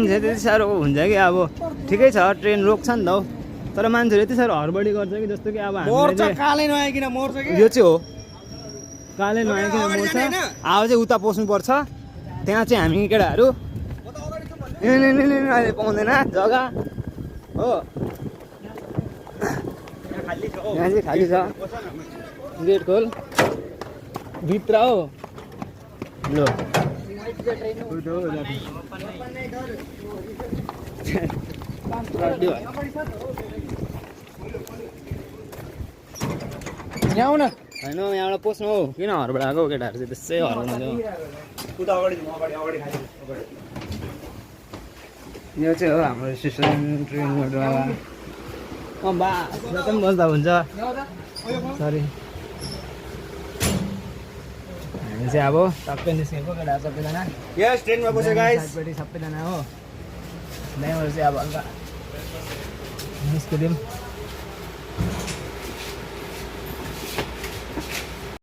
मान्छे त्यति साह्रो हुन्छ कि अब ठिकै छ ट्रेन रोक्छ नि त हौ तर मान्छेले यति साह्रो हडबडी गर्छ कि जस्तो कि अब मोर्छ कालै नआइकिन मोर्छ कि यो चाहिँ हो कालै नआइकिन मोर्छ अब चाहिँ उता पस्नुपर्छ त्यहाँ चाहिँ हामी केटाहरू अहिले पाउँदैन जग्गा हो यहाँ चाहिँ खाली छ गेट खोल भित्र हो लो ल्याउ न होइन यहाँबाट पस्नु हौ किन हरबाट आएको केटाहरू चाहिँ त्यसै हराउनु यो चाहिँ हो हाम्रो स्टेसन ट्रेनबाट बास पनि बस्दा हुन्छ सरी हामी चाहिँ अब टक्कै निस्केको केटाहरू सबैजना यस ट्रेनमा बस्यो गाइस साइडपट्टि सबैजना हो ड्राइभर चाहिँ अब हल्का निस्किदिउँ